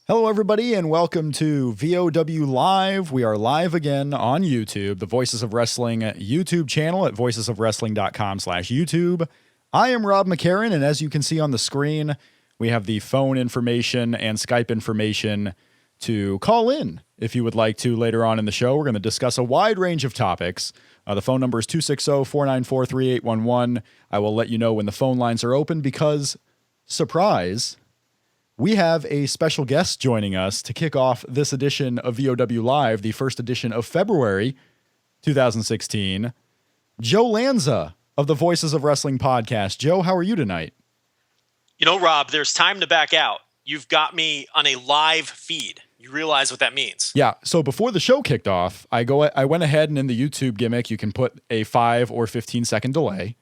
Hello, everybody, and welcome to VOW Live. We are live again on YouTube, the Voices of Wrestling YouTube channel at voicesofwrestling.com/YouTube. I am Rob McCarran, and as you can see on the screen, we have the phone information and Skype information to call in if you would like to later on in the show. We're going to discuss a wide range of topics. The phone number is 260-494-3811. I will let you know when the phone lines are open because, surprise, we have a special guest joining us to kick off this edition of VOW Live, the first edition of February 2016. Joe Lanza of the Voices of Wrestling podcast. Joe, how are you tonight? You know, Rob, there's time to back out. You've got me on a live feed. You realize what that means? Yeah. So before the show kicked off, I went ahead and in the YouTube gimmick, you can put a 5 or 15 second delay.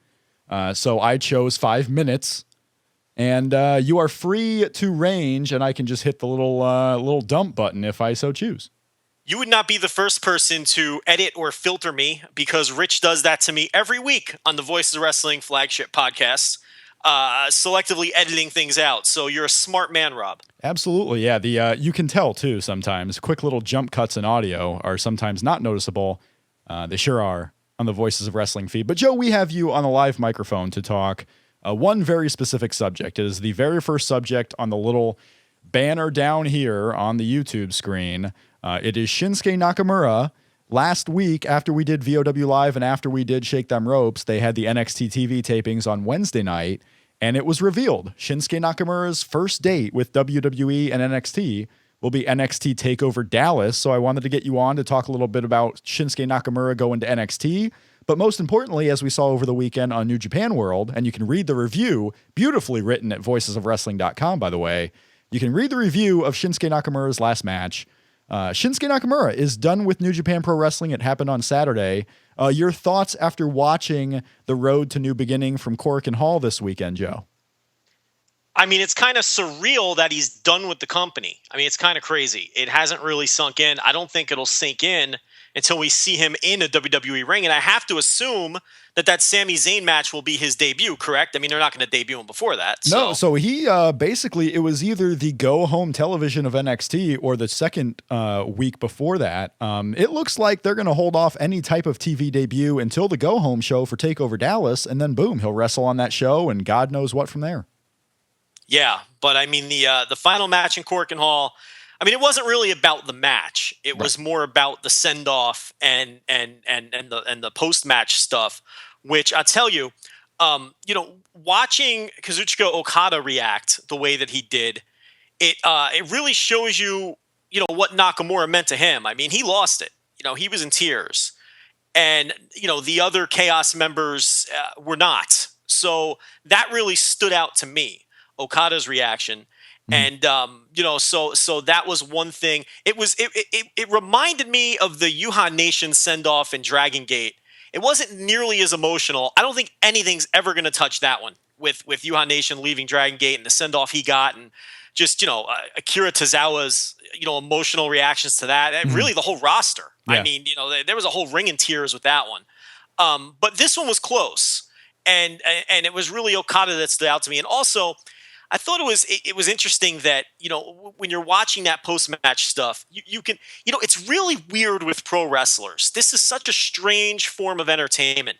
So I chose 5 minutes. And you are free to range, and I can just hit the little dump button if I so choose. You would not be the first person to edit or filter me because Rich does that to me every week on the Voices of Wrestling flagship podcast, selectively editing things out. So you're a smart man, Rob. Absolutely, yeah. You can tell, too, sometimes. Quick little jump cuts in audio are sometimes not noticeable. They sure are on the Voices of Wrestling feed. But, Joe, we have you on a live microphone to talk one very specific subject. It is the very first subject on the little banner down here on the YouTube screen. It is Shinsuke Nakamura. Last week, after we did VOW Live and after we did Shake Them Ropes, they had the NXT TV tapings on Wednesday night, and it was revealed Shinsuke Nakamura's first date with WWE and NXT will be NXT TakeOver Dallas. So I wanted to get you on to talk a little bit about Shinsuke Nakamura going to NXT. But most importantly, as we saw over the weekend on New Japan World, and you can read the review, beautifully written at voicesofwrestling.com, by the way, you can read the review of Shinsuke Nakamura's last match. Shinsuke Nakamura is done with New Japan Pro Wrestling. It happened on Saturday. Your thoughts after watching the Road to New Beginning from Korakuen Hall this weekend, Joe? I mean, it's kind of surreal that he's done with the company. I mean, it's kind of crazy. It hasn't really sunk in. I don't think it'll sink in until we see him in a WWE ring. And I have to assume that Sami Zayn match will be his debut, correct? I mean, they're not going to debut him before that. So. No, so he basically, it was either the go-home television of NXT or the second week before that. It looks like they're going to hold off any type of TV debut until the go-home show for TakeOver Dallas, and then boom, he'll wrestle on that show, and God knows what from there. Yeah, but I mean, the final match in Korakuen Hall, I mean, it wasn't really about the match. It was more about the send off and the post match stuff. Which I tell you, watching Kazuchika Okada react the way that he did, it really shows you, what Nakamura meant to him. I mean, he lost it. He was in tears, and the other Chaos members were not. So that really stood out to me. Okada's reaction. And, so that was one thing. It reminded me of the Yuhan Nation send off in Dragon Gate. It wasn't nearly as emotional. I don't think anything's ever going to touch that one with Yuhan Nation leaving Dragon Gate and the send off he got. And just, Akira Tozawa's, emotional reactions to that. And really the whole roster. Yeah. I mean, there was a whole ring in tears with that one. But this one was close. And it was really Okada that stood out to me. And also, I thought it was interesting that, when you're watching that post-match stuff, you can, it's really weird with pro wrestlers. This is such a strange form of entertainment.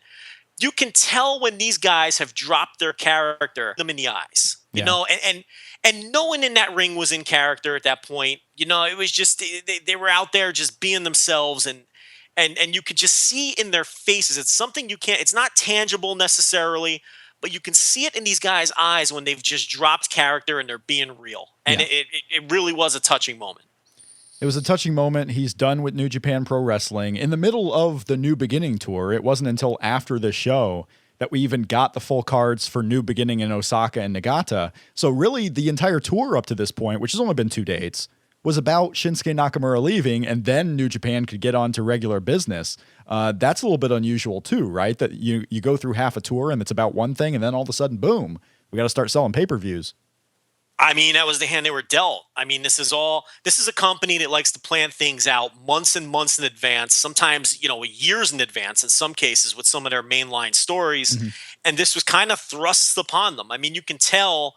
You can tell when these guys have dropped their character, them in the eyes, you know, and no one in that ring was in character at that point. It was just, they were out there just being themselves, and you could just see in their faces. It's something it's not tangible necessarily, but you can see it in these guys' eyes when they've just dropped character and they're being real. And it really was a touching moment. It was a touching moment. He's done with New Japan Pro Wrestling. In the middle of the New Beginning tour, it wasn't until after the show that we even got the full cards for New Beginning in Osaka and Nagata. So really the entire tour up to this point, which has only been 2 dates, was about Shinsuke Nakamura leaving, and then New Japan could get on to regular business. That's a little bit unusual too, right? That you go through half a tour and it's about one thing, and then all of a sudden, boom, we got to start selling pay-per-views. I mean, that was the hand they were dealt. I mean, this is a company that likes to plan things out months and months in advance, sometimes, years in advance in some cases with some of their mainline stories. Mm-hmm. And this was kind of thrust upon them. I mean, you can tell,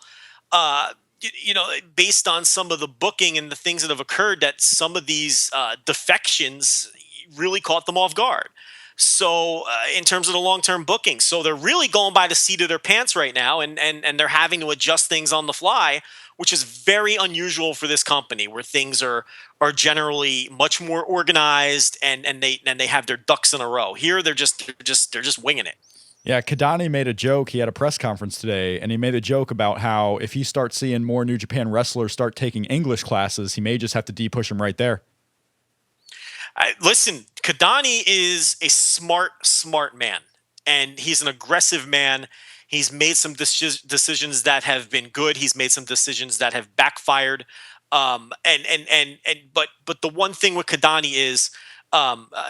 based on some of the booking and the things that have occurred, that some of these defections really caught them off guard. So in terms of the long-term booking, so they're really going by the seat of their pants right now, and they're having to adjust things on the fly, which is very unusual for this company, where things are generally much more organized and they have their ducks in a row. Here they're just winging it. Yeah, Kadani made a joke. He had a press conference today, and he made a joke about how if he starts seeing more New Japan wrestlers start taking English classes, he may just have to de-push them right there. Listen, Kadani is a smart man, and he's an aggressive man. He's made some decisions that have been good. He's made some decisions that have backfired. But the one thing with Kadani is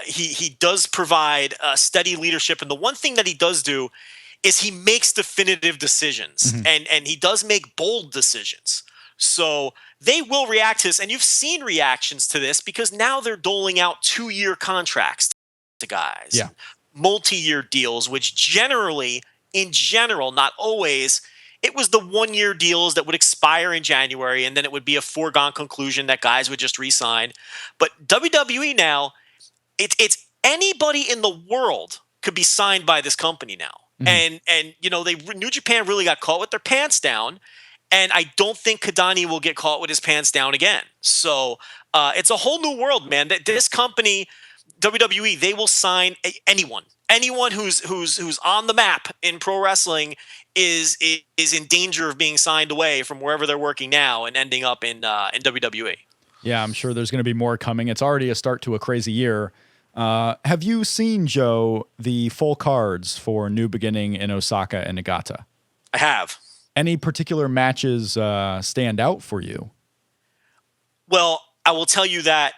he does provide steady leadership, and the one thing that he does do is he makes definitive decisions, and he does make bold decisions. So they will react to this, and you've seen reactions to this because now they're doling out 2-year contracts to guys, multi-year deals, which in general, not always, it was the 1-year deals that would expire in January, and then it would be a foregone conclusion that guys would just re-sign. But WWE now, it's anybody in the world could be signed by this company now. And New Japan really got caught with their pants down. And I don't think Kadani will get caught with his pants down again. So it's a whole new world, man. That this company, WWE, they will sign anyone who's on the map in pro wrestling is in danger of being signed away from wherever they're working now and ending up in WWE. Yeah, I'm sure there's going to be more coming. It's already a start to a crazy year. Have you seen, Joe, the full cards for New Beginning in Osaka and Nagata? I have. Any particular matches stand out for you? Well, I will tell you that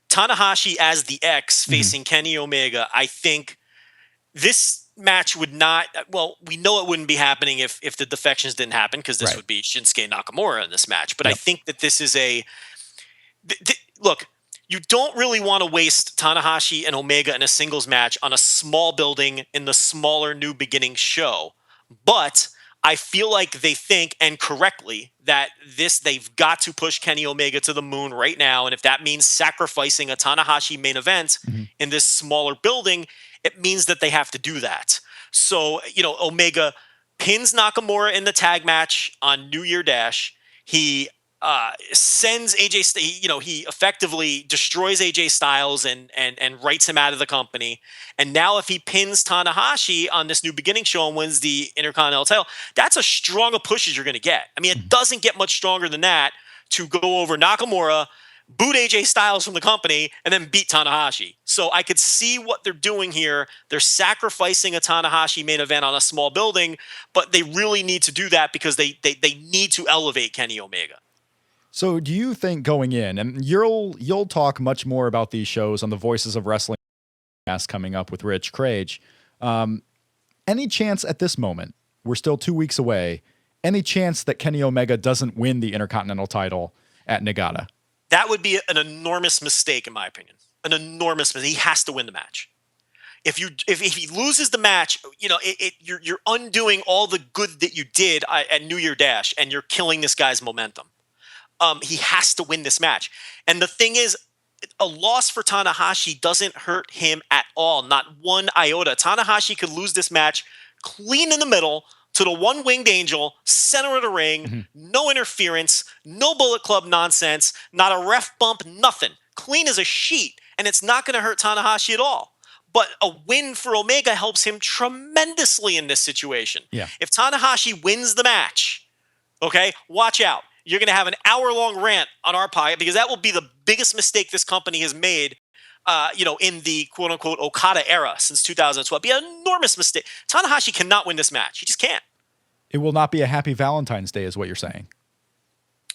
Tanahashi as the X facing Kenny Omega, I think this match would not. Well, we know it wouldn't be happening if the defections didn't happen, because this would be Shinsuke Nakamura in this match. But I think that this is a look. You don't really want to waste Tanahashi and Omega in a singles match on a small building in the smaller New Beginning show. But I feel like they think, and correctly, that they've got to push Kenny Omega to the moon right now. And if that means sacrificing a Tanahashi main event in this smaller building, it means that they have to do that. So, Omega pins Nakamura in the tag match on New Year Dash. He sends AJ, he effectively destroys AJ Styles and writes him out of the company. And now if he pins Tanahashi on this New Beginning show and wins the Intercontinental title, that's as strong a push as you're going to get. I mean, it doesn't get much stronger than that to go over Nakamura, boot AJ Styles from the company, and then beat Tanahashi. So I could see what they're doing here. They're sacrificing a Tanahashi main event on a small building, but they really need to do that because they need to elevate Kenny Omega. So do you think going in, and you'll talk much more about these shows on the Voices of Wrestling podcast coming up with Rich Crage, any chance at this moment, we're still 2 weeks away, any chance that Kenny Omega doesn't win the Intercontinental title at Nagata? That would be an enormous mistake, in my opinion. An enormous mistake. He has to win the match. If he loses the match, you're undoing all the good that you did at New Year Dash, and you're killing this guy's momentum. He has to win this match. And the thing is, a loss for Tanahashi doesn't hurt him at all. Not one iota. Tanahashi could lose this match clean in the middle to the one-winged angel, center of the ring, no interference, no Bullet Club nonsense, not a ref bump, nothing. Clean as a sheet. And it's not going to hurt Tanahashi at all. But a win for Omega helps him tremendously in this situation. Yeah. If Tanahashi wins the match, okay, watch out. You're going to have an hour-long rant on our podcast, because that will be the biggest mistake this company has made, in the quote-unquote Okada era since 2012. It'll be an enormous mistake. Tanahashi cannot win this match. He just can't. It will not be a happy Valentine's Day, is what you're saying.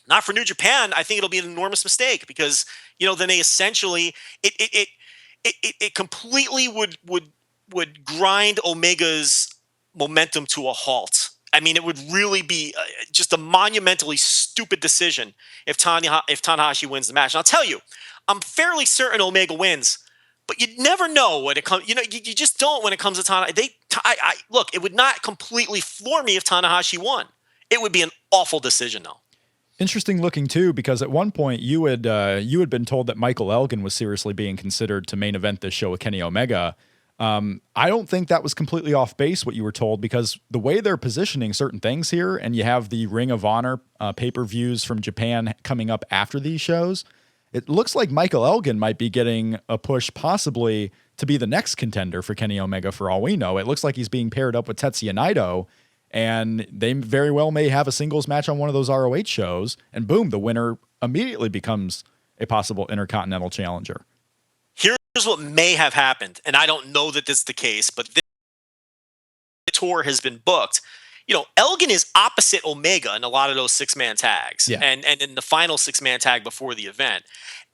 Not for New Japan. I think it'll be an enormous mistake because, then they essentially it completely would grind Omega's momentum to a halt. I mean, it would really be just a monumentally stupid decision if Tanahashi wins the match. And I'll tell you, I'm fairly certain Omega wins, but you never know when it comes. You just don't when it comes to Tanahashi. Look, it would not completely floor me if Tanahashi won. It would be an awful decision, though. Interesting looking too, because at one point you had been told that Michael Elgin was seriously being considered to main event this show with Kenny Omega. I don't think that was completely off base what you were told, because the way they're positioning certain things here, and you have the Ring of Honor pay-per-views from Japan coming up after these shows, it looks like Michael Elgin might be getting a push possibly to be the next contender for Kenny Omega for all we know. It looks like he's being paired up with Tetsuya Naito, and they very well may have a singles match on one of those ROH shows, and boom, the winner immediately becomes a possible Intercontinental challenger. Here's what may have happened, and I don't know that this is the case, but this tour has been booked. You know, Elgin is opposite Omega in a lot of those six-man tags, and in the final six-man tag before the event.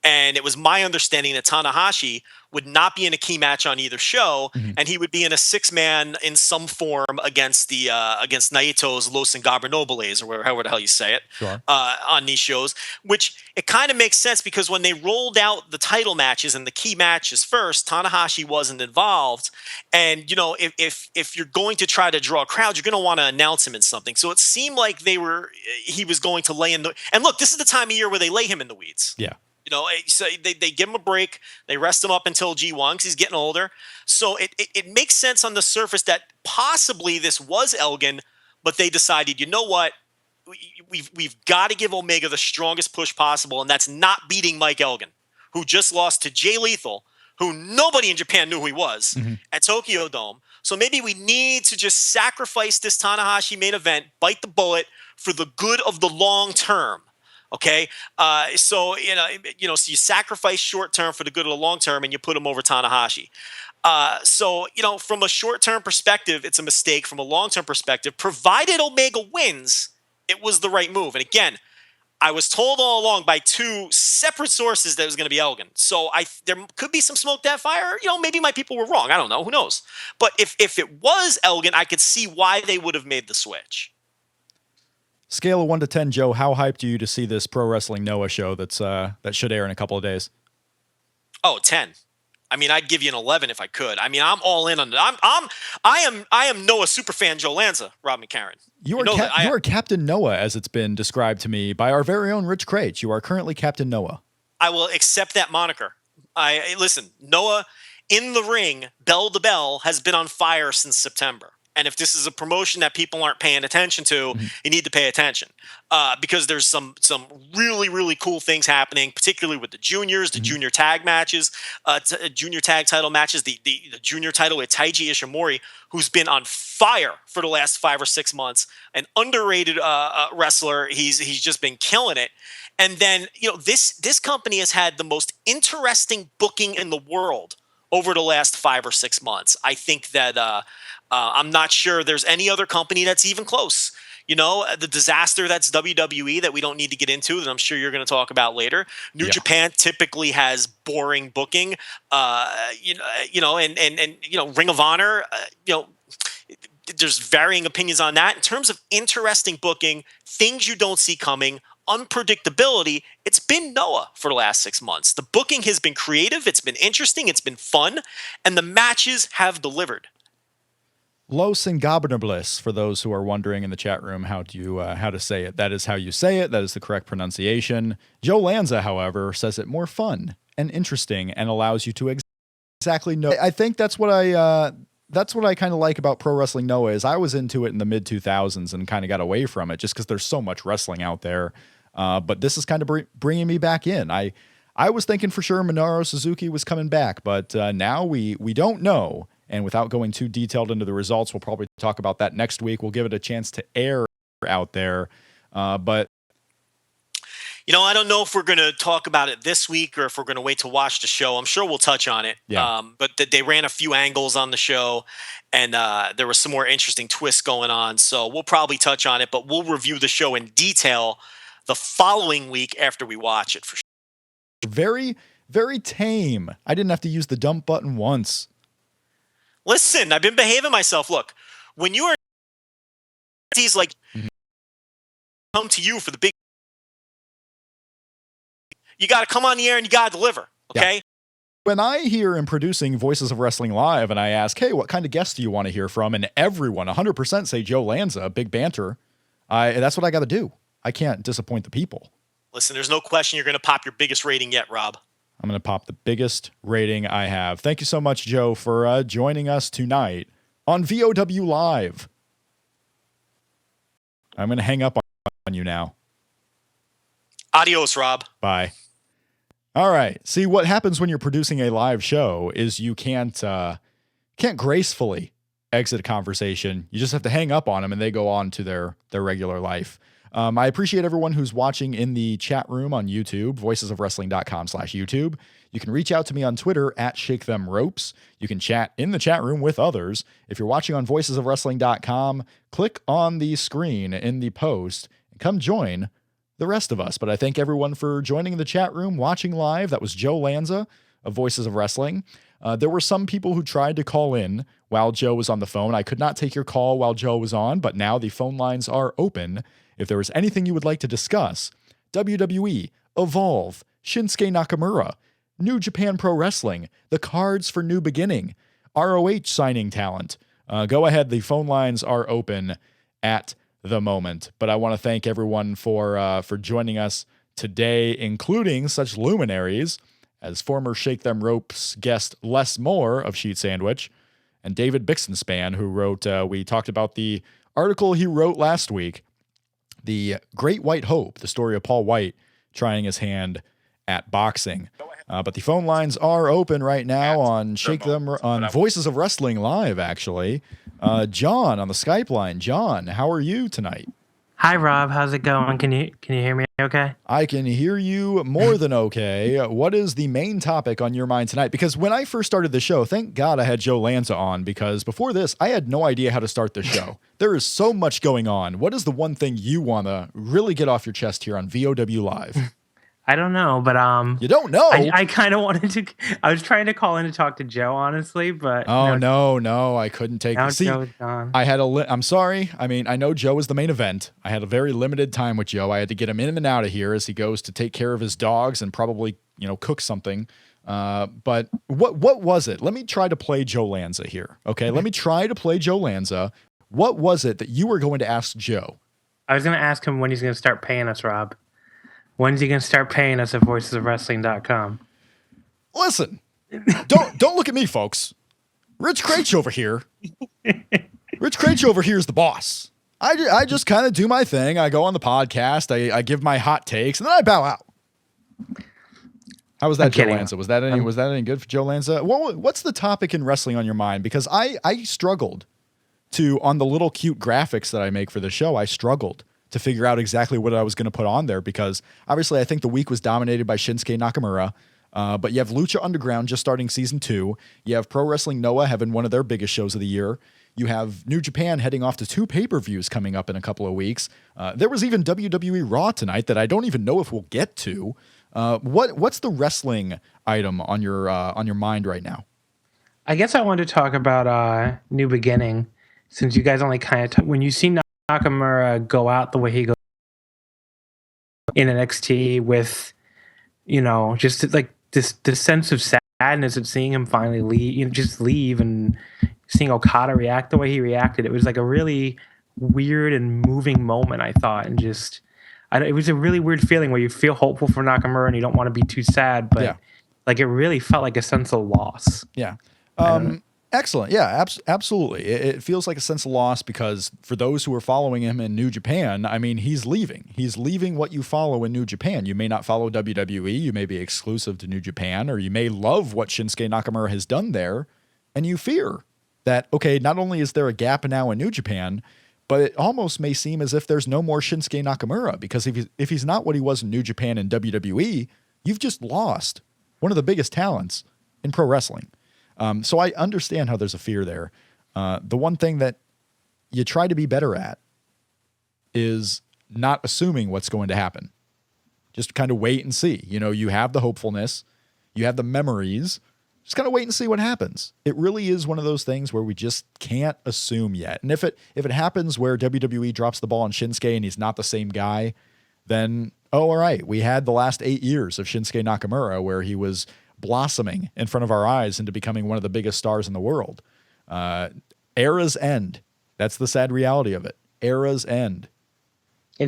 And it was my understanding that Tanahashi would not be in a key match on either show, and he would be in a six-man in some form against the against Naito's Los Ingobernables, or however the hell you say it, on these shows. Which it kind of makes sense, because when they rolled out the title matches and the key matches first, Tanahashi wasn't involved. And you know, if you're going to try to draw a crowd, you're going to want to announce him in something. So it seemed like he was going to lay in the. And look, this is the time of year where they lay him in the weeds. Yeah. You know, so they give him a break. They rest him up until G1 because he's getting older. So it makes sense on the surface that possibly this was Elgin, but they decided, you know what? We've got to give Omega the strongest push possible, and that's not beating Mike Elgin, who just lost to Jay Lethal, who nobody in Japan knew who he was at Tokyo Dome. So maybe we need to just sacrifice this Tanahashi main event, bite the bullet for the good of the long term. Okay, so so you sacrifice short term for the good of the long term, and you put him over Tanahashi. So from a short term perspective, it's a mistake. From a long term perspective, provided Omega wins, it was the right move. And again, I was told all along by two separate sources that it was going to be Elgin. So there could be some smoke that fire. Maybe my people were wrong. I don't know. Who knows? But if it was Elgin, I could see why they would have made the switch. Scale of 1 to 10, Joe, how hyped are you to see this Pro Wrestling Noah show that should air in a couple of days? Oh, 10. I mean, I'd give you an 11 if I could. I mean, I'm all in on it. I am Noah superfan Joe Lanza, Rob McCarran. You are Captain Noah, as it's been described to me by our very own Rich Craich. You are currently Captain Noah. I will accept that moniker. Listen, Noah in the ring, bell to bell, has been on fire since September. And if this is a promotion that people aren't paying attention to, you need to pay attention because there's some really, really cool things happening, particularly with the juniors, the junior tag matches, junior tag title matches, the junior title with Taiji Ishimori, who's been on fire for the last 5 or 6 months, an underrated wrestler. He's just been killing it. And then, this company has had the most interesting booking in the world over the last 5 or 6 months. I think that I'm not sure there's any other company that's even close. The disaster that's WWE that we don't need to get into, that I'm sure you're going to talk about later. New Japan typically has boring booking, and Ring of Honor, there's varying opinions on that. In terms of interesting booking, things you don't see coming, unpredictability, it's been Noah for the last 6 months. The booking has been creative, it's been interesting, it's been fun, and the matches have delivered. Los Ingobernables, for those who are wondering in the chat room how to say it. That is how you say it. That is the correct pronunciation. Joe Lanza, however, says it more fun and interesting and allows you to exactly know. I think that's what I kind of like about Pro Wrestling Noah is I was into it in the mid 2000s and kind of got away from it just because there's so much wrestling out there. But this is kind of bringing me back in. I was thinking for sure Minoru Suzuki was coming back, but now we don't know. And without going too detailed into the results, we'll probably talk about that next week. We'll give it a chance to air out there. But I don't know if we're going to talk about it this week or if we're going to wait to watch the show. I'm sure we'll touch on it. Yeah. But they ran a few angles on the show, and there was some more interesting twists going on. So we'll probably touch on it, but we'll review the show in detail the following week after we watch it for sure. Very, very tame. I didn't have to use the dump button once. Listen, I've been behaving myself. Look, when you are, he's like, come to you for the big. You got to come on the air and you got to deliver. Okay. Yeah. When I hear in producing Voices of Wrestling Live and I ask, hey, what kind of guests do you want to hear from? And everyone 100% say Joe Lanza, big banter. That's what I got to do. I can't disappoint the people. Listen, there's no question you're going to pop your biggest rating yet, Rob. I'm going to pop the biggest rating I have. Thank you so much, Joe, for joining us tonight on VOW Live. I'm going to hang up on you now. Adios, Rob. Bye. All right. See, what happens when you're producing a live show is you can't gracefully exit a conversation. You just have to hang up on them and they go on to their regular life. I appreciate everyone who's watching in the chat room on YouTube, voicesofwrestling.com/YouTube. You can reach out to me on Twitter at ShakeThemRopes. You can chat in the chat room with others. If you're watching on voicesofwrestling.com, click on the screen in the post and come join the rest of us. But I thank everyone for joining the chat room, watching live. That was Joe Lanza of Voices of Wrestling. There were some people who tried to call in while Joe was on the phone. I could not take your call while Joe was on, but now the phone lines are open. If there was anything you would like to discuss, WWE, Evolve, Shinsuke Nakamura, New Japan Pro Wrestling, the cards for New Beginning, ROH signing talent, go ahead. The phone lines are open at the moment. But I want to thank everyone for joining us today, including such luminaries as former Shake Them Ropes guest Les Moore of Sheet Sandwich and David Bixenspan, who wrote, we talked about the article he wrote last week, The Great White Hope, the story of Paul White trying his hand at boxing. But the phone lines are open right now on Voices of Wrestling Live, actually. John on the Skype line. John, how are you tonight? Hi, Rob. How's it going? Can you hear me okay? I can hear you more than okay. What is the main topic on your mind tonight? Because when I first started the show, thank God I had Joe Lanza on, because before this, I had no idea how to start the show. There is so much going on. What is the one thing you want to really get off your chest here on VOW Live? I don't know, but you don't know. I kind of wanted to. I was trying to call in to talk to Joe, honestly, but no, I couldn't take. Now See, Joe's gone. I had I'm sorry. I mean, I know Joe is the main event. I had a very limited time with Joe. I had to get him in and out of here as he goes to take care of his dogs and probably cook something. But what was it? Let me try to play Joe Lanza here. Okay, let me try to play Joe Lanza. What was it that you were going to ask Joe? I was going to ask him when he's going to start paying us, Rob. When's he going to start paying us at voicesofwrestling.com? Listen, don't look at me, folks. Rich Craich over here. Rich Craich over here is the boss. I just kind of do my thing. I go on the podcast. I give my hot takes, and then I bow out. How was that, Joe Lanza? Was that any good for Joe Lanza? What's the topic in wrestling on your mind? Because I struggled on the little cute graphics that I make for the show. I struggled to figure out exactly what I was going to put on there, because obviously I think the week was dominated by Shinsuke Nakamura, but you have Lucha Underground just starting season 2. You have Pro Wrestling Noah having one of their biggest shows of the year. You have New Japan heading off to 2 pay-per-views coming up in a couple of weeks. There was even WWE Raw tonight that I don't even know if we'll get to. What's the wrestling item on your mind right now? I guess I wanted to talk about New Beginning, since you guys only kind of when you see Nakamura go out the way he goes in NXT with, just like this sense of sadness of seeing him finally leave and seeing Okada react the way he reacted. It was like a really weird and moving moment, I thought, and it was a really weird feeling where you feel hopeful for Nakamura and you don't want to be too sad, but like it really felt like a sense of loss. Yeah. Excellent. Yeah, absolutely. It feels like a sense of loss, because for those who are following him in New Japan, I mean, he's leaving. He's leaving what you follow in New Japan. You may not follow WWE. You may be exclusive to New Japan, or you may love what Shinsuke Nakamura has done there, and you fear that, okay, not only is there a gap now in New Japan, but it almost may seem as if there's no more Shinsuke Nakamura, because if he's not what he was in New Japan and WWE, you've just lost one of the biggest talents in pro wrestling. So I understand how there's a fear there. The one thing that you try to be better at is not assuming what's going to happen. Just kind of wait and see. You have the hopefulness, you have the memories. Just kind of wait and see what happens. It really is one of those things where we just can't assume yet. And if it happens where WWE drops the ball on Shinsuke and he's not the same guy, then, all right, we had the last 8 years of Shinsuke Nakamura where he was blossoming in front of our eyes into becoming one of the biggest stars in the world. Eras end. That's the sad reality of it. Eras end.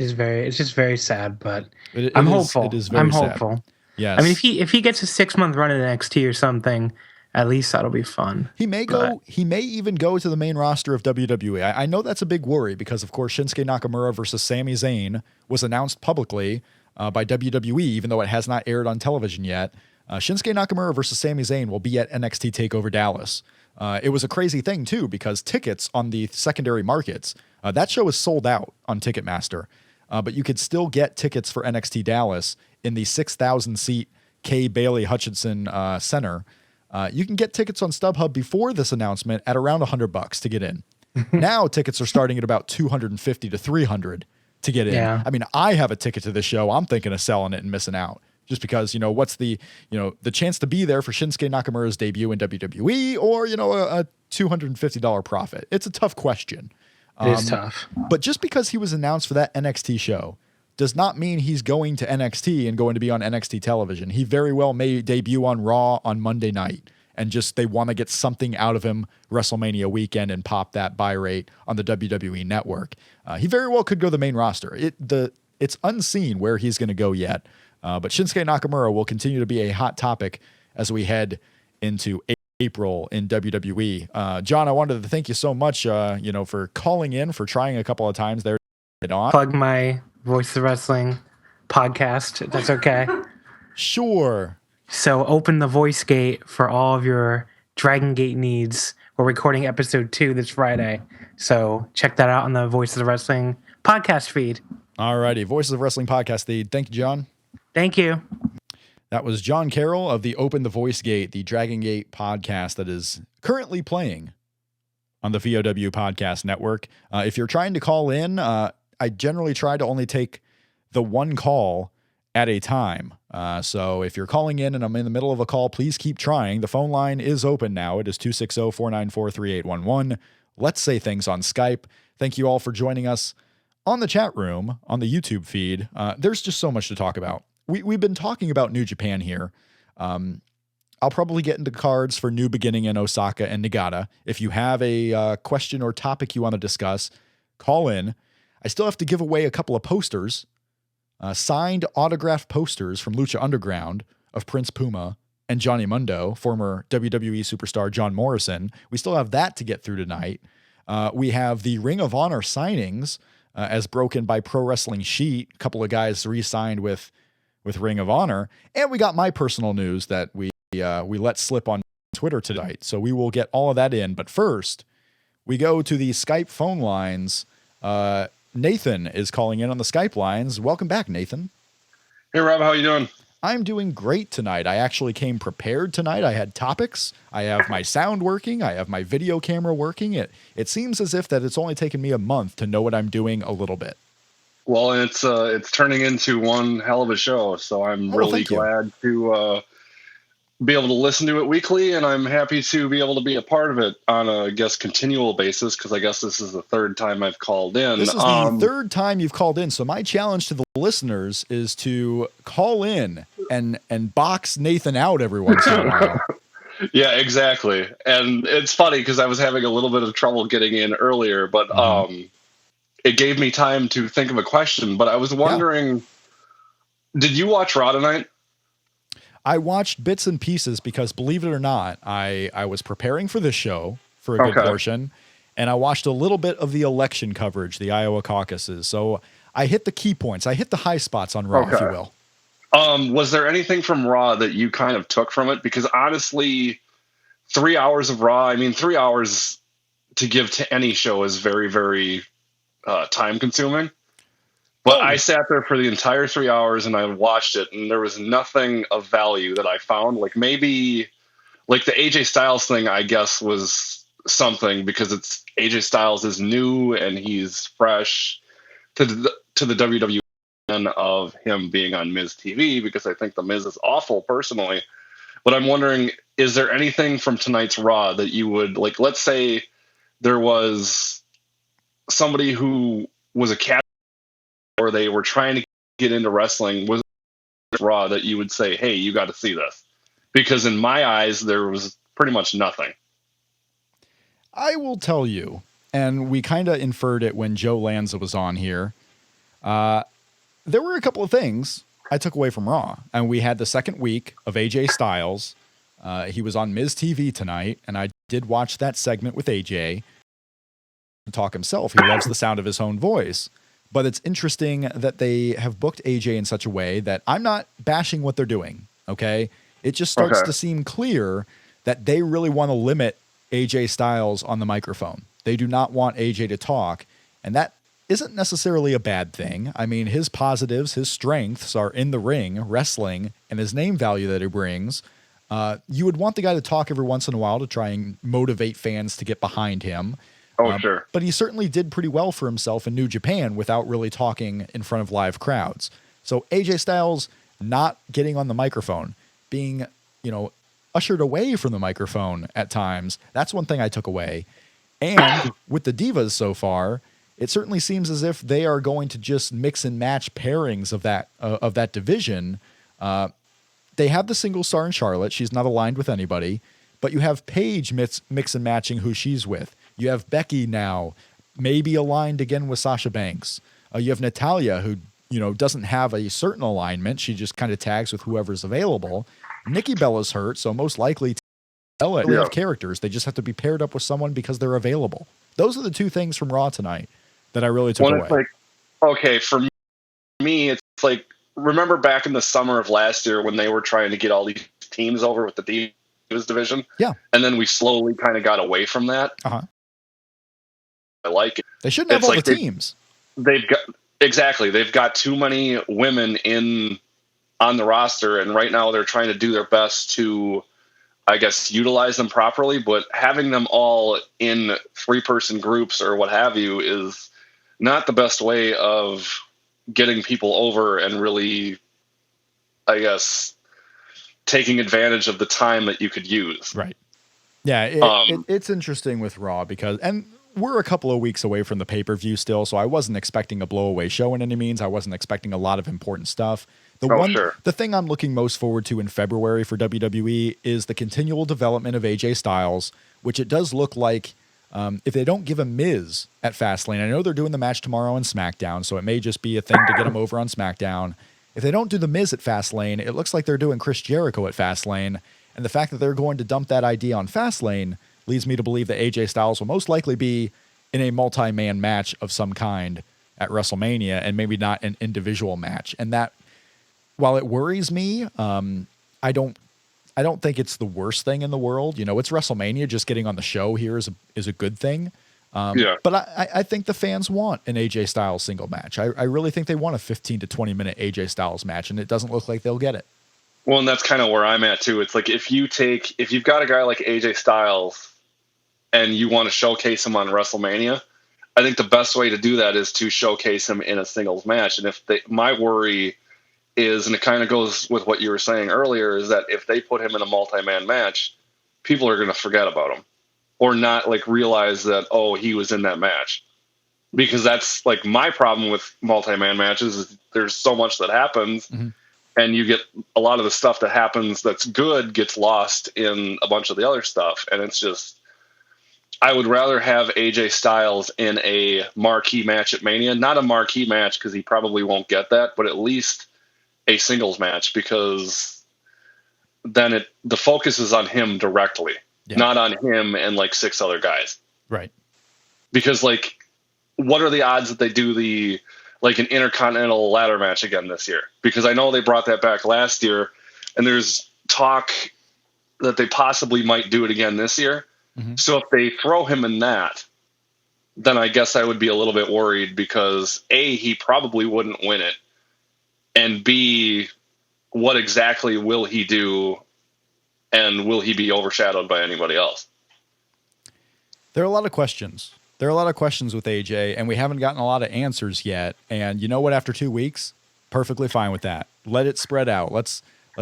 It's just very sad, but It I'm is- hopeful. It is very I'm sad. hopeful. Yes. I mean, if he gets a 6-month run in NXT or something, at least that'll be fun. He may go. He may even go to the main roster of WWE. I know that's a big worry because, of course, Shinsuke Nakamura versus Sami Zayn was announced publicly by WWE, even though it has not aired on television yet. Shinsuke Nakamura versus Sami Zayn will be at NXT TakeOver Dallas. It was a crazy thing too because tickets on the secondary markets, that show is sold out on Ticketmaster, but you could still get tickets for NXT Dallas in the 6,000 seat Kay Bailey Hutchinson Center. You can get tickets on StubHub before this announcement at around $100 to get in. Now tickets are starting at about $250 to $300 to get in. Yeah. I mean, I have a ticket to this show. I'm thinking of selling it and missing out just because, what's the chance to be there for Shinsuke Nakamura's debut in WWE or, a $250 profit? It's a tough question. It is tough. But just because he was announced for that NXT show does not mean he's going to NXT and going to be on NXT television. He very well may debut on Raw on Monday night and just they want to get something out of him WrestleMania weekend and pop that buy rate on the WWE network. He very well could go to the main roster. It's unseen where he's going to go yet. But Shinsuke Nakamura will continue to be a hot topic as we head into April in WWE. John, I wanted to thank you so much, for calling in, for trying a couple of times there. Plug my Voice of Wrestling podcast. If that's okay. Sure. So open the voice gate for all of your Dragon Gate needs. We're recording episode 2 this Friday. So check that out on the Voice of the Wrestling podcast feed. All righty. Voices of Wrestling podcast feed. Thank you, John. Thank you. That was John Carroll of the Open the Voice Gate, the Dragon Gate podcast that is currently playing on the VOW podcast network. If you're trying to call in, I generally try to only take the one call at a time. So if you're calling in and I'm in the middle of a call, please keep trying. The phone line is open now. It is 260-494-3811. Let's Say Things on Skype. Thank you all for joining us on the chat room, on the YouTube feed. There's just so much to talk about. We've been talking about New Japan here. I'll probably get into cards for New Beginning in Osaka and Nagata. If you have a question or topic you want to discuss, call in. I still have to give away a couple of posters, signed autographed posters from Lucha Underground of Prince Puma and Johnny Mundo, former WWE superstar John Morrison. We still have that to get through tonight. We have the Ring of Honor signings as broken by Pro Wrestling Sheet. A couple of guys re-signed with Ring of Honor. And we got my personal news that we let slip on Twitter tonight. So we will get all of that in. But first, we go to the Skype phone lines. Nathan is calling in on the Skype lines. Welcome back, Nathan. Hey, Rob. How you doing? I'm doing great tonight. I actually came prepared tonight. I had topics. I have my sound working. I have my video camera working. It seems as if that it's only taken me a month to know what I'm doing a little bit. Well, it's turning into one hell of a show, so I'm really glad to be able to listen to it weekly, and I'm happy to be able to be a part of it on a, continual basis, because I guess this is the third time I've called in. This is the third time you've called in, so my challenge to the listeners is to call in and box Nathan out every once in a while. Yeah, exactly. And it's funny, because I was having a little bit of trouble getting in earlier, but it gave me time to think of a question. But I was wondering, did you watch Raw tonight? I watched bits and pieces because, believe it or not, I was preparing for this show for a good portion, and I watched a little bit of the election coverage, the Iowa caucuses. So I hit the key points. I hit the high spots on Raw, if you will. Was there anything from Raw that you kind of took from it? Because honestly, 3 hours of Raw, 3 hours to give to any show is very, very time consuming. But I sat there for the entire 3 hours and I watched it, and there was nothing of value that I found. Like maybe like the AJ Styles thing, I guess, was something because it's AJ Styles is new and he's fresh to the WWE of him being on Miz TV, because I think the Miz is awful personally. But I'm wondering, is there anything from tonight's Raw that you would like? Let's say there was somebody who was a cat, or they were trying to get into wrestling, was Raw that you would say, hey, you got to see this? Because in my eyes, there was pretty much nothing. I will tell you, and we kind of inferred it when Joe Lanza was on here. There were a couple of things I took away from Raw, and we had the second week of AJ Styles. He was on Miz TV tonight, and I did watch that segment with AJ talk himself. He loves the sound of his own voice, but it's interesting that they have booked AJ in such a way that I'm not bashing what they're doing. Okay. It just starts to seem clear that they really want to limit AJ Styles on the microphone. They do not want AJ to talk, and that isn't necessarily a bad thing. I mean, his positives, his strengths are in the ring, wrestling, and his name value that he brings. You would want the guy to talk every once in a while to try and motivate fans to get behind him. Sure. But he certainly did pretty well for himself in New Japan without really talking in front of live crowds. So AJ Styles not getting on the microphone, being, ushered away from the microphone at times, that's one thing I took away. And with the Divas so far, it certainly seems as if they are going to just mix and match pairings of that division. They have the single star in Charlotte. She's not aligned with anybody. But you have Paige mix and matching who she's with. You have Becky now, maybe aligned again with Sasha Banks. You have Natalya, who doesn't have a certain alignment. She just kind of tags with whoever's available. Nikki Bella's hurt, so most likely Bella have characters. They just have to be paired up with someone because they're available. Those are the two things from Raw tonight that I really took away. For me, it's like, remember back in the summer of last year when they were trying to get all these teams over with the Divas division? Yeah. And then we slowly kind of got away from that. Uh-huh. I like it. They shouldn't have all the teams. They've got too many women on the roster, and right now they're trying to do their best to, I guess, utilize them properly, but having them all in 3-person groups or what have you is not the best way of getting people over and really, I guess, taking advantage of the time that you could use. Right. Yeah. It's interesting with Raw because, and we're a couple of weeks away from the pay-per-view still, so I wasn't expecting a blowaway show in any means. I wasn't expecting a lot of important stuff. The thing I'm looking most forward to in February for WWE is the continual development of AJ Styles, which it does look like if they don't give him Miz at Fastlane, I know they're doing the match tomorrow on SmackDown, so it may just be a thing to get him over on SmackDown. If they don't do the Miz at Fastlane, it looks like they're doing Chris Jericho at Fastlane, and the fact that they're going to dump that idea on Fastlane leads me to believe that AJ Styles will most likely be in a multi-man match of some kind at WrestleMania, and maybe not an individual match. And that, while it worries me, I don't think it's the worst thing in the world. It's WrestleMania. Just getting on the show here is a good thing. But I think the fans want an AJ Styles single match. I really think they want a 15 to 20 minute AJ Styles match, and it doesn't look like they'll get it. Well, and that's kind of where I'm at too. It's like if you've got a guy like AJ Styles and you want to showcase him on WrestleMania, I think the best way to do that is to showcase him in a singles match. And my worry is, and it kind of goes with what you were saying earlier, is that if they put him in a multi-man match, people are going to forget about him or not realize that, he was in that match. Because that's my problem with multi-man matches is there's so much that happens, and you get a lot of the stuff that happens that's good gets lost in a bunch of the other stuff. And it's just, I would rather have AJ Styles in a marquee match at Mania, not a marquee match because he probably won't get that, but at least a singles match, because then the focus is on him directly, not on him and 6 other guys. Right. Because what are the odds that they do an intercontinental ladder match again this year? Because I know they brought that back last year, and there's talk that they possibly might do it again this year. Mm-hmm. So if they throw him in that, then I guess I would be a little bit worried because A, he probably wouldn't win it. And B, what exactly will he do? And will he be overshadowed by anybody else? There are a lot of questions. There are a lot of questions with AJ, and we haven't gotten a lot of answers yet. And you know what? After 2 weeks, perfectly fine with that. Let it spread out. Let's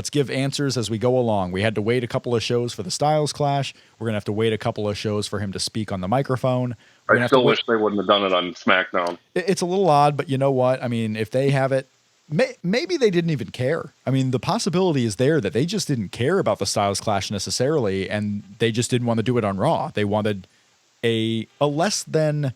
give answers as we go along. We had to wait a couple of shows for the Styles Clash. We're going to have to wait a couple of shows for him to speak on the microphone. I still wish they wouldn't have done it on SmackDown. It's a little odd, but you know what? I mean, if they have it, maybe they didn't even care. I mean, the possibility is there that they just didn't care about the Styles Clash necessarily, and they just didn't want to do it on Raw. They wanted a less than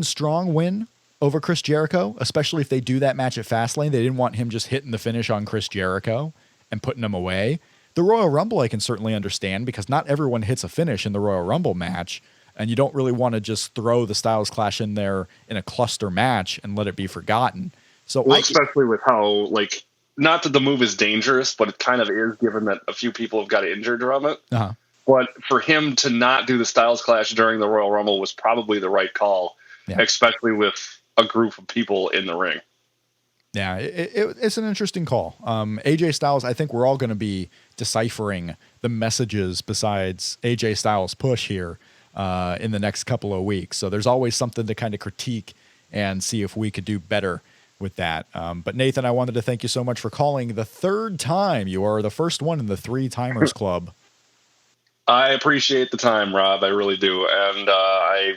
strong win over Chris Jericho, especially if they do that match at Fastlane. They didn't want him just hitting the finish on Chris Jericho and putting him away. The Royal Rumble I can certainly understand because not everyone hits a finish in the Royal Rumble match, and you don't really want to just throw the Styles Clash in there in a cluster match and let it be forgotten. So especially with how, like, not that the move is dangerous, but it kind of is, given that a few people have got injured from it. Uh-huh. But for him to not do the Styles Clash during the Royal Rumble was probably the right call, especially with a group of people in the ring. Yeah, it's an interesting call. AJ Styles, I think we're all going to be deciphering the messages besides AJ Styles' push here in the next couple of weeks. So there's always something to kind of critique and see if we could do better with that. But Nathan, I wanted to thank you so much for calling the third time. You are the first one in the 3-timers club. I appreciate the time, Rob. I really do. And I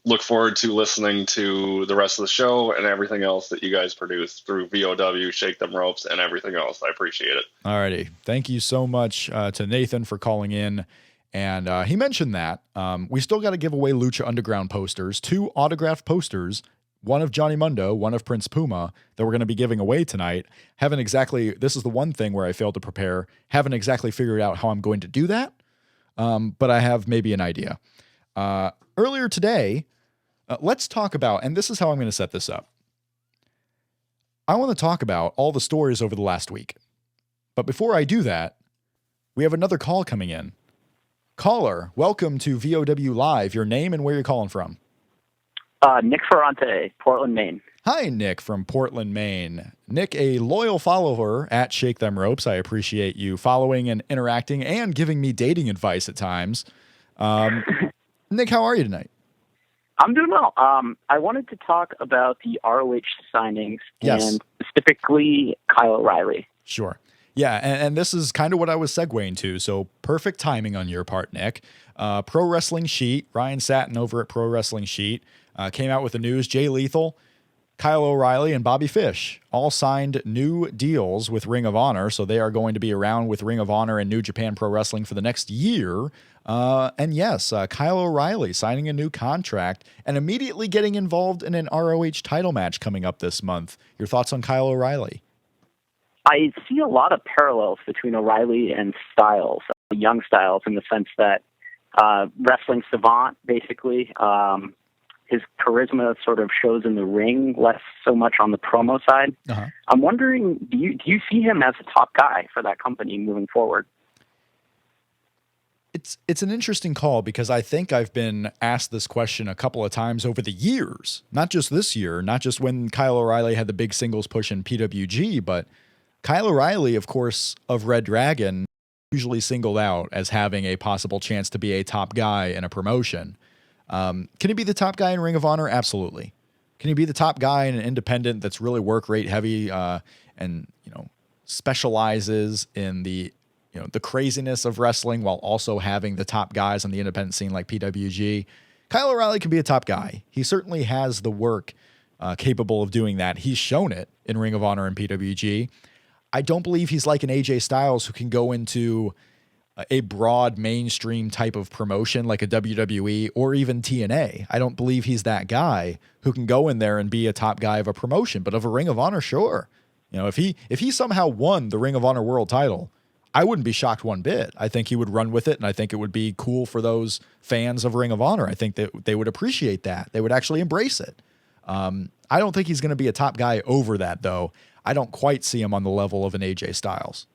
look forward to listening to the rest of the show and everything else that you guys produce through VOW, Shake Them Ropes, and everything else. I appreciate it. All righty. Thank you so much to Nathan for calling in. And he mentioned that we still got to give away Lucha Underground posters, 2 autographed posters, one of Johnny Mundo, one of Prince Puma, that we're going to be giving away tonight. This is the one thing where I failed to prepare. Haven't exactly figured out how I'm going to do that, but I have maybe an idea. Earlier today, let's talk about, and this is how I'm going to set this up. I want to talk about all the stories over the last week. But before I do that, we have another call coming in. Caller, welcome to VOW Live. Your name and where you're calling from. Nick Ferrante, Portland, Maine. Hi, Nick from Portland, Maine. Nick, a loyal follower at Shake Them Ropes. I appreciate you following and interacting and giving me dating advice at times. Nick, how are you tonight? I'm doing well. I wanted to talk about the ROH signings and specifically Kyle O'Reilly. Sure. Yeah, and this is kind of what I was segueing to, so perfect timing on your part, Nick. Pro Wrestling Sheet, Ryan Satin over at Pro Wrestling Sheet, came out with the news. Jay Lethal, Kyle O'Reilly, and Bobby Fish all signed new deals with Ring of Honor, so they are going to be around with Ring of Honor and New Japan Pro Wrestling for the next year. And yes, Kyle O'Reilly signing a new contract and immediately getting involved in an ROH title match coming up this month. Your thoughts on Kyle O'Reilly? I see a lot of parallels between O'Reilly and Styles, young Styles, in the sense that wrestling savant, basically. His charisma sort of shows in the ring, less so much on the promo side. Uh-huh. I'm wondering, do you see him as a top guy for that company moving forward? It's an interesting call because I think I've been asked this question a couple of times over the years, not just this year, not just when Kyle O'Reilly had the big singles push in PWG, but Kyle O'Reilly, of course, of Red Dragon, usually singled out as having a possible chance to be a top guy in a promotion. Can he be the top guy in Ring of Honor? Absolutely. Can he be the top guy in an independent that's really work rate heavy and specializes in the craziness of wrestling while also having the top guys on the independent scene like PWG? Kyle O'Reilly can be a top guy. He certainly has the work capable of doing that. He's shown it in Ring of Honor and PWG. I don't believe he's like an AJ Styles who can go into a broad mainstream type of promotion like a WWE or even TNA. I don't believe he's that guy who can go in there and be a top guy of a promotion, but of a Ring of Honor, sure. If he somehow won the Ring of Honor world title, I wouldn't be shocked one bit. I think he would run with it, and I think it would be cool for those fans of Ring of Honor. I think that they would appreciate that. They would actually embrace it. I don't think he's going to be a top guy over that, though. I don't quite see him on the level of an AJ Styles.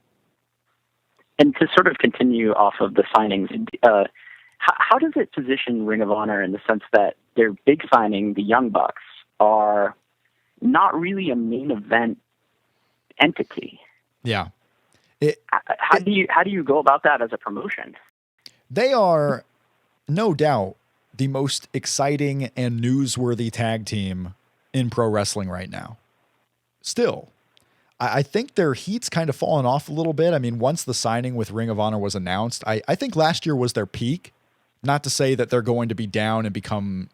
And to sort of continue off of the signings, how does it position Ring of Honor in the sense that their big signing, the Young Bucks, are not really a main event entity? Yeah. How do you go about that as a promotion? They are, no doubt, the most exciting and newsworthy tag team in pro wrestling right now. Still, I think their heat's kind of fallen off a little bit. I mean, once the signing with Ring of Honor was announced, I think last year was their peak. Not to say that they're going to be down and become,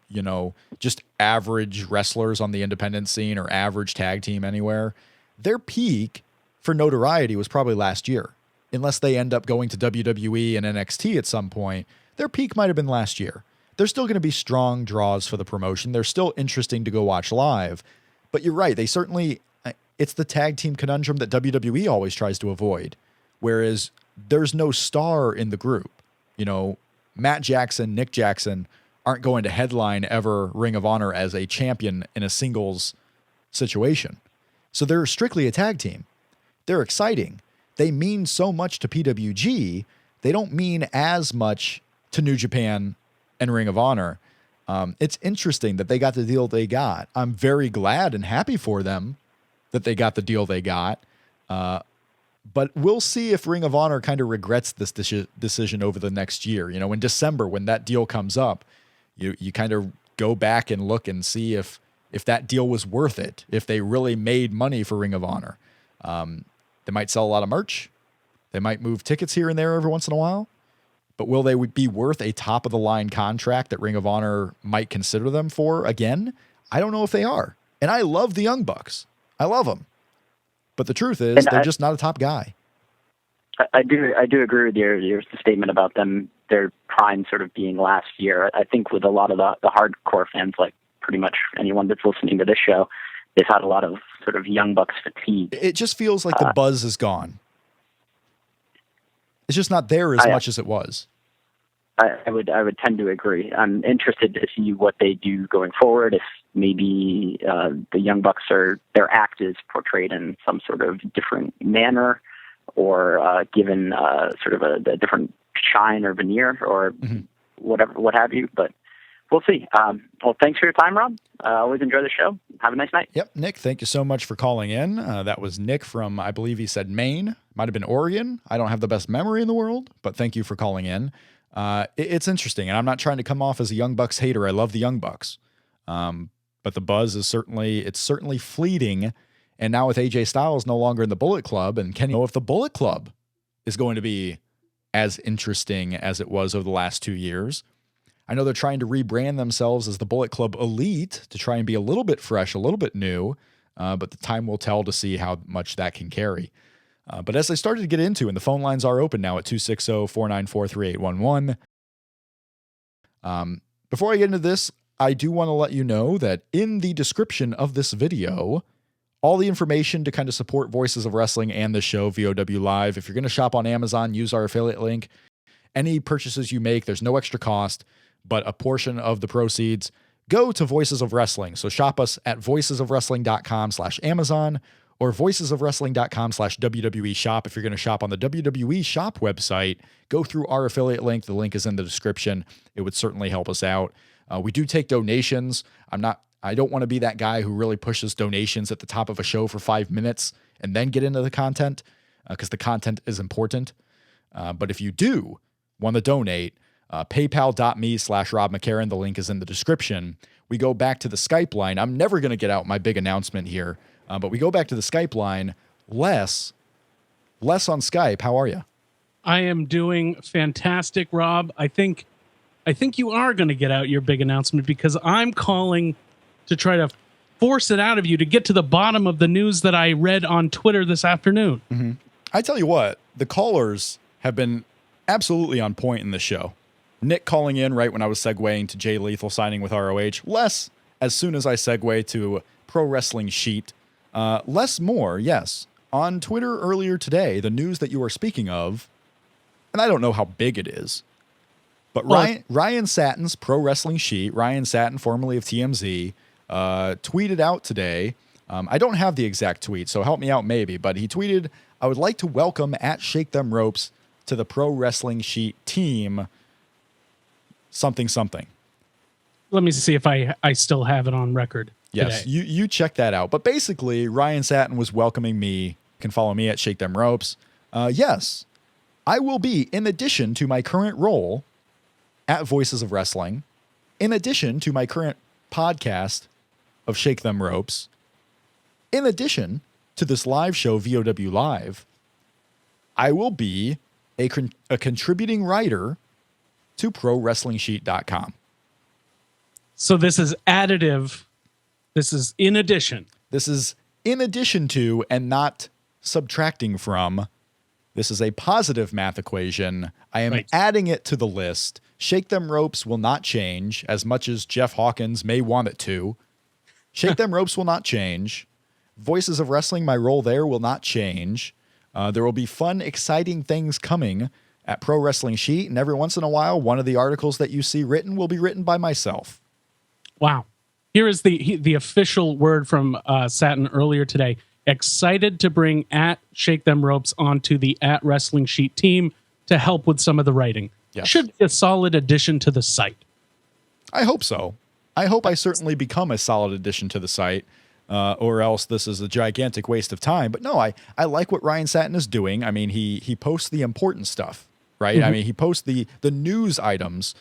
just average wrestlers on the independent scene or average tag team anywhere. Their peak for notoriety was probably last year. Unless they end up going to WWE and NXT at some point, their peak might have been last year. They're still going to be strong draws for the promotion. They're still interesting to go watch live. But you're right. They certainly, it's the tag team conundrum that WWE always tries to avoid. Whereas there's no star in the group. You know, Matt Jackson, Nick Jackson aren't going to headline ever Ring of Honor as a champion in a singles situation. So they're strictly a tag team. They're exciting. They mean so much to PWG. They don't mean as much to New Japan and Ring of Honor. It's interesting that they got the deal they got. I'm very glad and happy for them that they got the deal they got. But we'll see if Ring of Honor kind of regrets this decision over the next year. You know, in December, when that deal comes up, you kind of go back and look and see if that deal was worth it, if they really made money for Ring of Honor. They might sell a lot of merch. They might move tickets here and there every once in a while. But will they be worth a top-of-the-line contract that Ring of Honor might consider them for again? I don't know if they are. And I love the Young Bucks. I love them. But the truth is, they're just not a top guy. I do agree with your statement about them, their prime sort of being last year. I think with a lot of the hardcore fans, like pretty much anyone that's listening to this show, they've had a lot of sort of Young Bucks fatigue. It just feels like the buzz is gone. It's just not there as much as it was. I would tend to agree. I'm interested to see what they do going forward. If maybe the Young Bucks their act is portrayed in some sort of different manner, or given sort of a different shine or veneer, or whatever, what have you. But we'll see. Well, thanks for your time, Rob. Always enjoy the show. Have a nice night. Yep, Nick, thank you so much for calling in. That was Nick from, I believe he said Maine. Might have been Oregon. I don't have the best memory in the world, but thank you for calling in. It's interesting, and I'm not trying to come off as a Young Bucks hater. I love the Young Bucks. But the buzz is certainly fleeting. And now with AJ Styles no longer in the Bullet Club, and can you know if the Bullet Club is going to be as interesting as it was over the last 2 years? I know they're trying to rebrand themselves as the Bullet Club Elite to try and be a little bit fresh, a little bit new, but the time will tell to see how much that can carry. But as I started to get into, and the phone lines are open now at 260-494-3811. Before I get into this, I do want to let you know that in the description of this video, all the information to kind of support Voices of Wrestling and the show, VOW Live. If you're going to shop on Amazon, use our affiliate link. Any purchases you make, there's no extra cost, but a portion of the proceeds go to Voices of Wrestling. So shop us at voicesofwrestling.com/Amazon or voicesofwrestling.com/WWE shop. If you're going to shop on the WWE shop website, go through our affiliate link. The link is in the description. It would certainly help us out. We do take donations. I don't want to be that guy who really pushes donations at the top of a show for 5 minutes and then get into the content, because the content is important. But if you do want to donate, paypal.me/Rob McCarran. The link is in the description. We go back to the Skype line. I'm never going to get out my big announcement here, but we go back to the Skype line. Les on Skype, how are you? I am doing fantastic, Rob. I think you are going to get out your big announcement, because I'm calling to try to force it out of you to get to the bottom of the news that I read on Twitter this afternoon. Mm-hmm. I tell you what, the callers have been absolutely on point in this show. Nick calling in right when I was segueing to Jay Lethal signing with ROH. Les, as soon as I segue to Pro Wrestling Sheet. Les Moore, yes, on Twitter earlier today, the news that you are speaking of, and I don't know how big it is, but Ryan Satin's Pro Wrestling Sheet, Ryan Satin, formerly of TMZ, tweeted out today. I don't have the exact tweet, so help me out maybe, but he tweeted, "I would like to welcome at Shake Them Ropes to the Pro Wrestling Sheet team, something, something." Let me see if I still have it on record. Yes, today. you check that out. But basically, Ryan Satin was welcoming me. You can follow me at Shake Them Ropes. Yes, I will be, in addition to my current role at Voices of Wrestling, in addition to my current podcast of Shake Them Ropes, in addition to this live show, VOW Live, I will be a contributing writer to ProWrestlingSheet.com. So this is additive. This is in addition. This is in addition to and not subtracting from This is a positive math equation. I am adding it to the list. Shake Them Ropes will not change as much as Jeff Hawkins may want it to. Shake Them Ropes will not change. Voices of Wrestling, my role there will not change. There will be fun, exciting things coming at Pro Wrestling Sheet, and every once in a while, one of the articles that you see written will be written by myself. Wow. Here is the official word from Satin earlier today. Excited to bring at Shake Them Ropes onto the at Wrestling Sheet team to help with some of the writing. Yes. Should be a solid addition to the site. I hope so. I hope I certainly become a solid addition to the site, or else this is a gigantic waste of time. But no, I like what Ryan Satin is doing. I mean, he posts the important stuff, right? I mean, he posts the news items.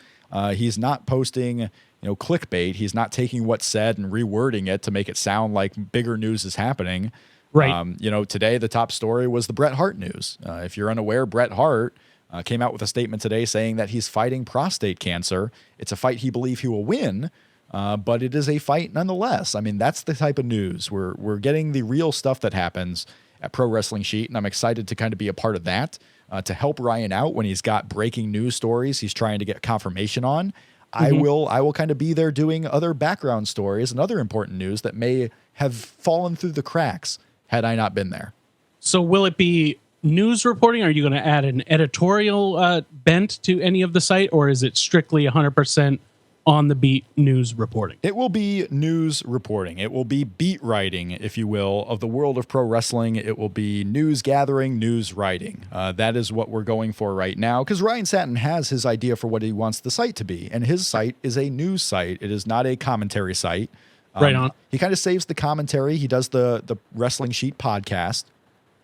He's not posting, clickbait. He's not taking what's said and rewording it to make it sound like bigger news is happening. Right. Today the top story was the Bret Hart news. If you're unaware, Bret Hart came out with a statement today saying that he's fighting prostate cancer. It's a fight he believes he will win, but it is a fight nonetheless. I mean, that's the type of news. We're getting the real stuff that happens at Pro Wrestling Sheet, and I'm excited to kind of be a part of that, to help Ryan out when he's got breaking news stories he's trying to get confirmation on. I will kind of be there doing other background stories and other important news that may have fallen through the cracks had I not been there. So will it be news reporting? Are you going to add an editorial bent to any of the site, or is it strictly 100% on the beat news reporting? It will be news reporting. It will be beat writing, if you will, of the world of pro wrestling. It will be news gathering, news writing. That is what we're going for right now, because Ryan Satin has his idea for what he wants the site to be, and his site is a news site. It is not a commentary site. Right on. He kind of saves the commentary. He does the Wrestling Sheet podcast.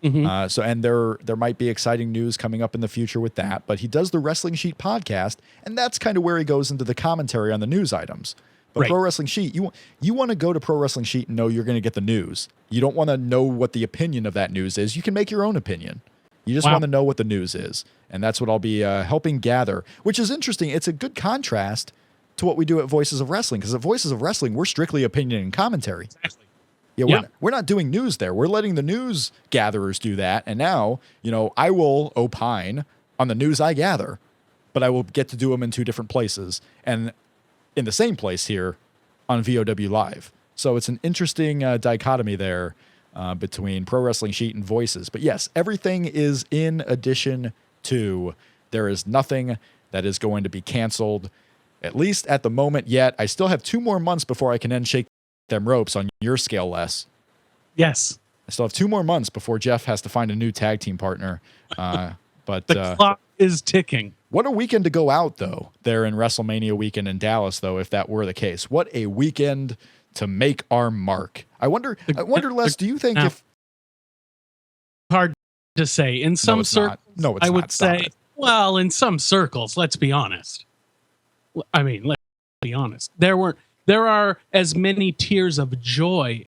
And there might be exciting news coming up in the future with that, but he does the Wrestling Sheet podcast, and that's kind of where he goes into the commentary on the news items. But Pro Wrestling Sheet, you want to go to Pro Wrestling Sheet and know you're going to get the news. You don't want to know what the opinion of that news is. You can make your own opinion. You just want to know what the news is, and that's what I'll be helping gather, which is interesting. It's a good contrast to what we do at Voices of Wrestling, because at Voices of Wrestling, we're strictly opinion and commentary. Exactly. We're not doing news there. We're letting the news gatherers do that. And now, I will opine on the news I gather, but I will get to do them in two different places and in the same place here on VOW Live. So it's an interesting dichotomy there between Pro Wrestling Sheet and Voices. But yes, everything is in addition to. There is nothing that is going to be canceled, at least at the moment yet. I still have 2 more months before I can end Shake Them Ropes on your scale, Les. Yes. I still have 2 more months before Jeff has to find a new tag team partner. But the clock is ticking. What a weekend to go out, though, there in WrestleMania weekend in Dallas, though, if that were the case. What a weekend to make our mark. I wonder, Les, do you think if... Hard to say. In some circles, I would say, well, in some circles, let's be honest. I mean, let's be honest. There are as many tears of joy.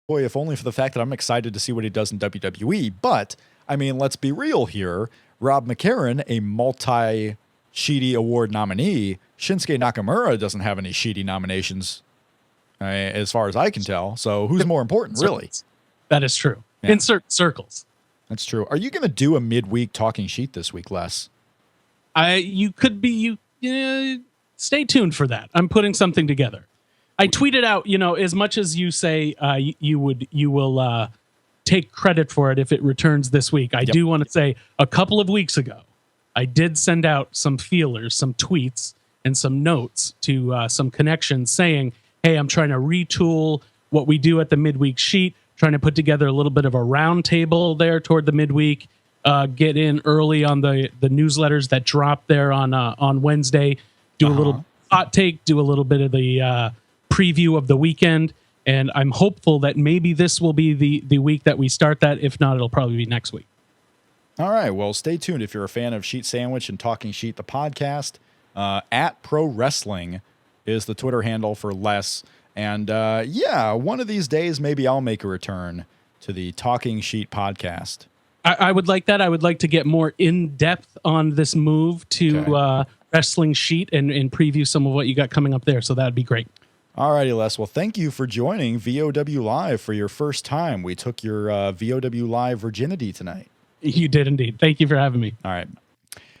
Boy, if only for the fact that I'm excited to see what he does in WWE. But, I mean, let's be real here. Rob McCarron, a multi-Sheedy Award nominee. Shinsuke Nakamura doesn't have any Sheedy nominations, as far as I can tell. So who's more important, really? That is true. Yeah. In certain circles. That's true. Are you going to do a midweek talking sheet this week, Les? You could be... stay tuned for that. I'm putting something together. I tweeted out, as much as you say you will take credit for it if it returns this week. I do want to say a couple of weeks ago, I did send out some feelers, some tweets, and some notes to some connections saying, hey, I'm trying to retool what we do at the midweek sheet, trying to put together a little bit of a round table there toward the midweek, get in early on the newsletters that drop there on Wednesday, do a little hot take, do a little bit of the preview of the weekend, and I'm hopeful that maybe this will be the week that we start that. If not, it'll probably be next week. All right, well, stay tuned if you're a fan of Sheet Sandwich and Talking Sheet, the podcast. At Pro Wrestling is the Twitter handle for Les. And one of these days, maybe I'll make a return to the Talking Sheet podcast. I would like that. I would like to get more in-depth on this move to Wrestling Sheet and preview some of what you got coming up there. So that would be great. All righty, Les. Well, thank you for joining VOW Live for your first time. We took your VOW Live virginity tonight. You did indeed. Thank you for having me. All right.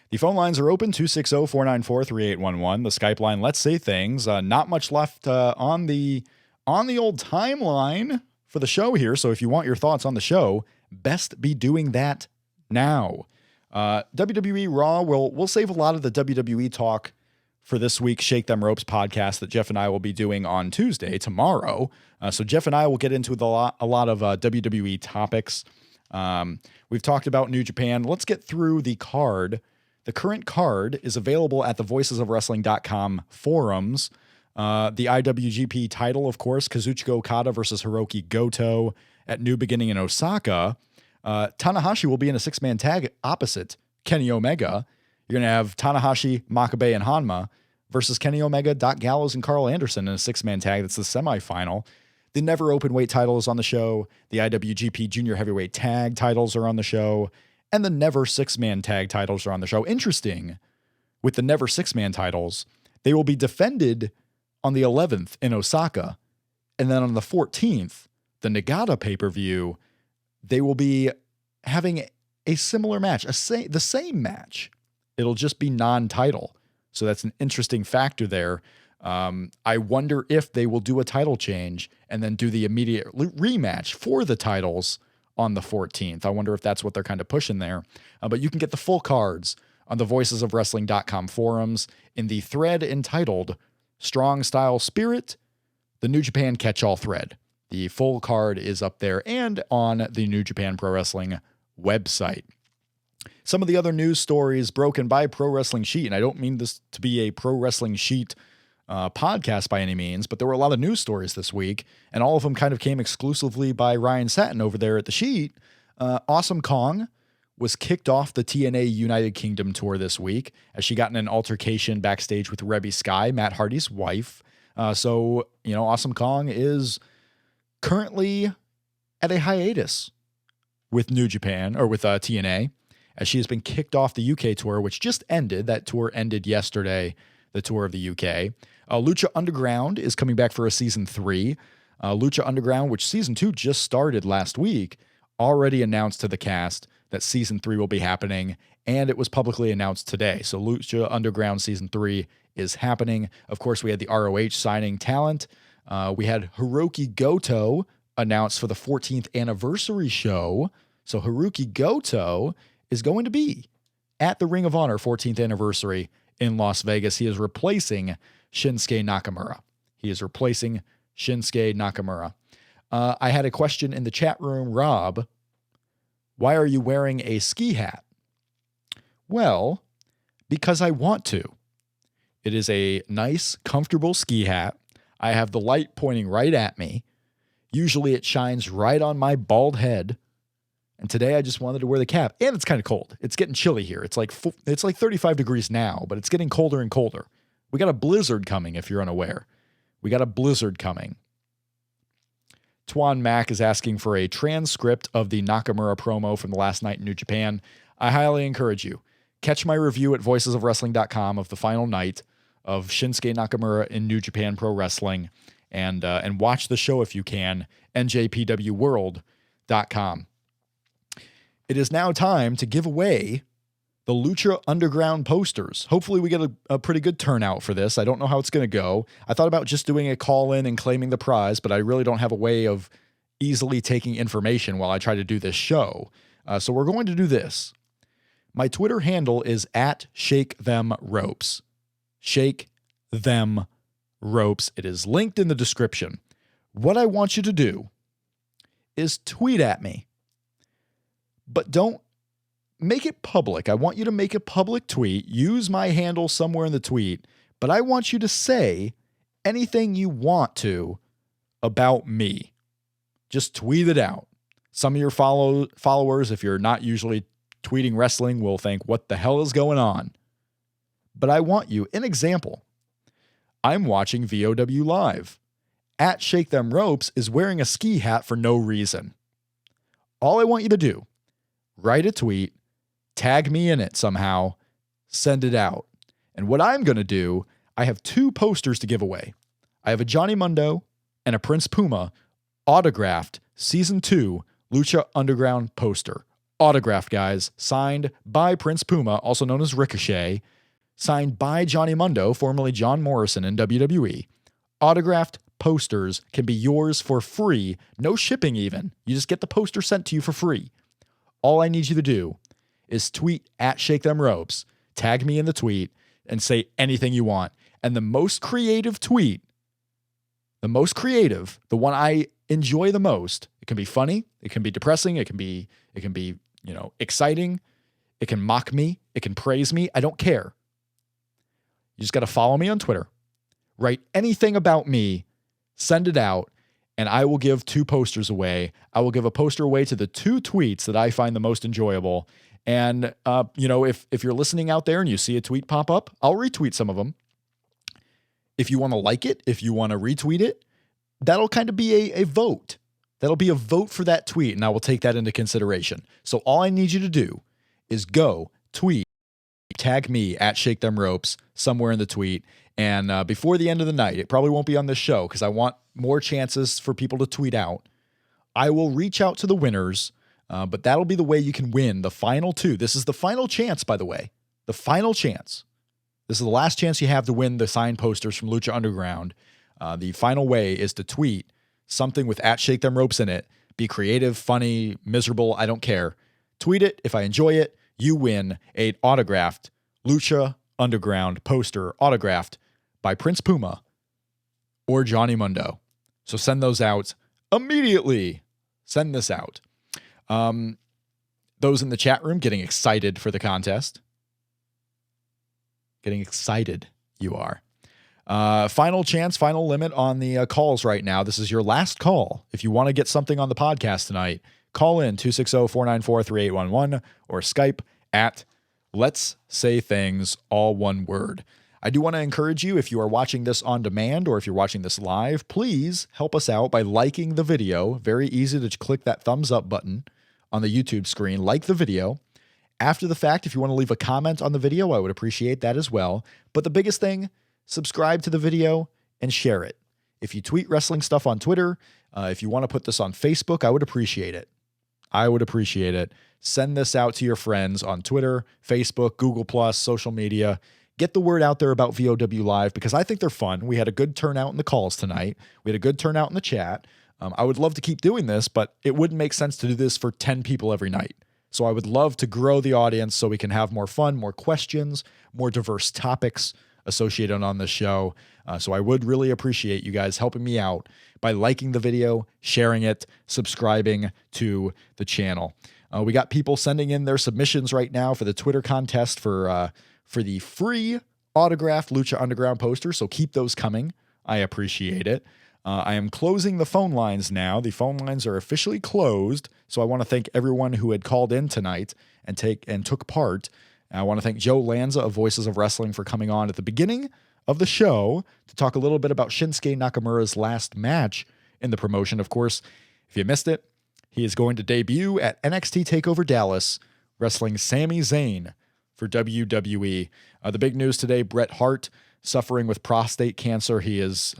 The phone lines are open, 260-494-3811. The Skype line, Let's Say Things. Not much left on the old timeline for the show here, so if you want your thoughts on the show, best be doing that now. WWE Raw, we'll save a lot of the WWE talk for this week's Shake Them Ropes podcast that Jeff and I will be doing on Tuesday, tomorrow. So Jeff and I will get into a lot of WWE topics. We've talked about New Japan. Let's get through the card. The current card is available at the voicesofwrestling.com forums. The IWGP title, of course, Kazuchika Okada versus Hiroki Goto at New Beginning in Osaka. Tanahashi will be in a six-man tag opposite Kenny Omega. You're going to have Tanahashi, Makabe, and Hanma versus Kenny Omega, Doc Gallows, and Carl Anderson in a six-man tag. That's the semifinal. The Never Openweight title is on the show. The IWGP Junior Heavyweight Tag titles are on the show. And the Never Six-Man Tag titles are on the show. Interesting, with the Never Six-Man titles, they will be defended on the 11th in Osaka. And then on the 14th, the Nagata pay-per-view, they will be having a similar match, the same match. It'll just be non-title. So that's an interesting factor there. I wonder if they will do a title change and then do the immediate rematch for the titles on the 14th. I wonder if that's what they're kind of pushing there. But you can get the full cards on the voicesofwrestling.com forums in the thread entitled Strong Style Spirit, the New Japan Catch-All thread. The full card is up there and on the New Japan Pro Wrestling website. Some of the other news stories broken by Pro Wrestling Sheet, and I don't mean this to be a Pro Wrestling Sheet podcast by any means, but there were a lot of news stories this week, and all of them kind of came exclusively by Ryan Satin over there at the Sheet. Awesome Kong was kicked off the TNA United Kingdom tour this week as she got in an altercation backstage with Rebby Sky, Matt Hardy's wife. So, Awesome Kong is currently at a hiatus with New Japan, or with TNA, as she has been kicked off the UK tour, which just ended. That tour ended yesterday, the tour of the UK. Lucha Underground is coming back for a season 3. Lucha Underground, which season 2 just started last week, already announced to the cast that season 3 will be happening, and it was publicly announced today. So Lucha Underground season 3 is happening. Of course, we had the ROH signing talent. We had Hiroki Goto announced for the 14th anniversary show. So Hiroki Goto is going to be at the Ring of Honor 14th anniversary in Las Vegas. He is replacing Shinsuke Nakamura. I had a question in the chat room. Rob, why are you wearing a ski hat? Well, because I want to. It is a nice, comfortable ski hat. I have the light pointing right at me. Usually it shines right on my bald head. And today I just wanted to wear the cap. And it's kind of cold. It's getting chilly here. It's like 35 degrees now, but it's getting colder and colder. We got a blizzard coming, if you're unaware. We got a blizzard coming. Twan Mack is asking for a transcript of the Nakamura promo from the last night in New Japan. I highly encourage you. Catch my review at voicesofwrestling.com of the final night of Shinsuke Nakamura in New Japan Pro Wrestling, and watch the show if you can, NJPWworld.com. It is now time to give away the Lucha Underground posters. Hopefully we get a pretty good turnout for this. I don't know how it's going to go. I thought about just doing a call-in and claiming the prize, but I really don't have a way of easily taking information while I try to do this show. So we're going to do this. My Twitter handle is @ShakeThemRopes. Shake Them Ropes. It is linked in the description. What I want you to do is tweet at me. But don't make it public. I want you to make a public tweet. Use my handle somewhere in the tweet. But I want you to say anything you want to about me. Just tweet it out. Some of your followers, if you're not usually tweeting wrestling, will think, what the hell is going on? But I want you, an example. I'm watching VOW Live. @ShakeThemRopes is wearing a ski hat for no reason. All I want you to do, write a tweet, tag me in it somehow, send it out. And what I'm going to do, I have 2 posters to give away. I have a Johnny Mundo and a Prince Puma autographed Season 2 Lucha Underground poster. Autographed, guys. Signed by Prince Puma, also known as Ricochet. Signed by Johnny Mundo, formerly John Morrison in WWE. Autographed posters can be yours for free. No shipping even. You just get the poster sent to you for free. All I need you to do is tweet at Shake Them Ropes. Tag me in the tweet and say anything you want. And the most creative tweet, the one I enjoy the most, it can be funny, it can be depressing, it can be, exciting, it can mock me, it can praise me, I don't care. You just got to follow me on Twitter. Write anything about me, send it out, and I will give 2 posters away. I will give a poster away to the 2 tweets that I find the most enjoyable. And, if you're listening out there and you see a tweet pop up, I'll retweet some of them. If you want to like it, if you want to retweet it, that'll kind of be a vote. That'll be a vote for that tweet, and I will take that into consideration. So all I need you to do is go tweet, tag me at Shake Them Ropes somewhere in the tweet, and before the end of the night, it probably won't be on this show because I want more chances for people to tweet out. I will reach out to the winners, but that'll be the way you can win the final 2. This is the final chance, by the way. The final chance. This is the last chance you have to win the signed posters from Lucha Underground. The final way is to tweet something with at Shake Them Ropes in it. Be creative, funny, miserable, I don't care. Tweet it. If I enjoy it, you win a autographed Lucha Underground poster autographed by Prince Puma or Johnny Mundo. So send those out immediately. Send this out. Those in the chat room getting excited for the contest. Getting excited, you are. Final chance, final limit on the calls right now. This is your last call. If you want to get something on the podcast tonight, call in 260-494-3811 or Skype at LetsSayThings, all one word. I do want to encourage you, if you are watching this on demand or if you're watching this live, please help us out by liking the video. Very easy to click that thumbs up button on the YouTube screen. Like the video. After the fact, if you want to leave a comment on the video, I would appreciate that as well. But the biggest thing, subscribe to the video and share it. If you tweet wrestling stuff on Twitter, if you want to put this on Facebook, I would appreciate it. I would appreciate it. Send this out to your friends on Twitter, Facebook, Google+, social media. Get the word out there about VOW Live because I think they're fun. We had a good turnout in the calls tonight. We had a good turnout in the chat. I would love to keep doing this, but it wouldn't make sense to do this for 10 people every night. So I would love to grow the audience so we can have more fun, more questions, more diverse topics associated on the show. So I would really appreciate you guys helping me out by liking the video, sharing it, subscribing to the channel. We got people sending in their submissions right now for the Twitter contest for the free autographed Lucha Underground poster. So keep those coming. I appreciate it. I am closing the phone lines now. The phone lines are officially closed. So I want to thank everyone who had called in tonight and took part. I want to thank Joe Lanza of Voices of Wrestling for coming on at the beginning of the show to talk a little bit about Shinsuke Nakamura's last match in the promotion. Of course, if you missed it, he is going to debut at NXT TakeOver Dallas, wrestling Sami Zayn for WWE. The big news today, Bret Hart suffering with prostate cancer. He has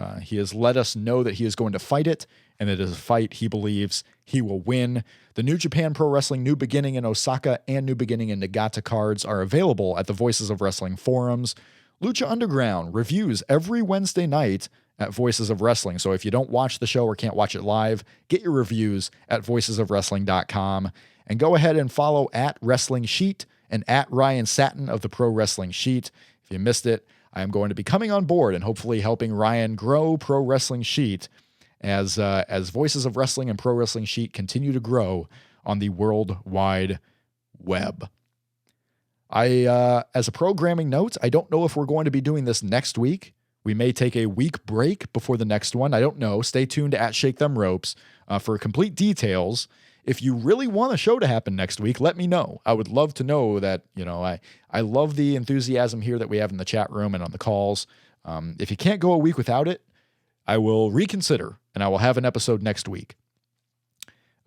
let us know that he is going to fight it, and it is a fight he believes he will win. The New Japan Pro Wrestling New Beginning in Osaka and New Beginning in Nagata cards are available at the Voices of Wrestling forums. Lucha Underground reviews every Wednesday night at Voices of Wrestling. So if you don't watch the show or can't watch it live, get your reviews at voicesofwrestling.com and go ahead and follow at Wrestling Sheet and at Ryan Satin of the Pro Wrestling Sheet. If you missed it, I am going to be coming on board and hopefully helping Ryan grow Pro Wrestling Sheet as Voices of Wrestling and Pro Wrestling Sheet continue to grow on the World Wide Web. As a programming note, I don't know if we're going to be doing this next week. We may take a week break before the next one. I don't know. Stay tuned at Shake Them Ropes for complete details. If you really want a show to happen next week, let me know. I would love to know that, I love the enthusiasm here that we have in the chat room and on the calls. If you can't go a week without it, I will reconsider and I will have an episode next week.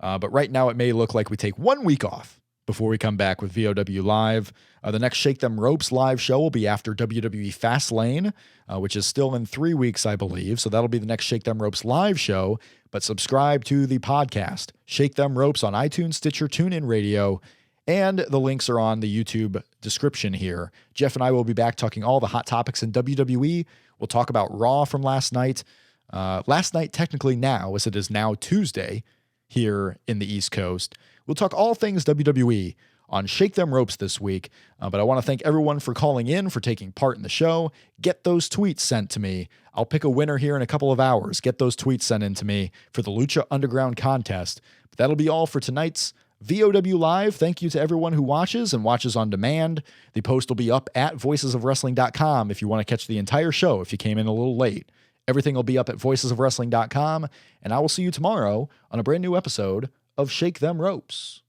But right now it may look like we take 1 week off before we come back with VOW Live. The next Shake Them Ropes live show will be after WWE Fastlane, which is still in 3 weeks, I believe. So that'll be the next Shake Them Ropes live show. But subscribe to the podcast, Shake Them Ropes, on iTunes, Stitcher, TuneIn Radio, and the links are on the YouTube description here. Jeff and I will be back talking all the hot topics in WWE. We'll talk about Raw from last night. Last night, technically now, as it is now Tuesday here in the East Coast. We'll talk all things WWE on Shake Them Ropes this week. But I want to thank everyone for calling in, for taking part in the show. Get those tweets sent to me. I'll pick a winner here in a couple of hours. Get those tweets sent in to me for the Lucha Underground contest. But that'll be all for tonight's VOW Live. Thank you to everyone who watches and watches on demand. The post will be up at voicesofwrestling.com if you want to catch the entire show if you came in a little late. Everything will be up at voicesofwrestling.com, and I will see you tomorrow on a brand new episode of Shake Them Ropes.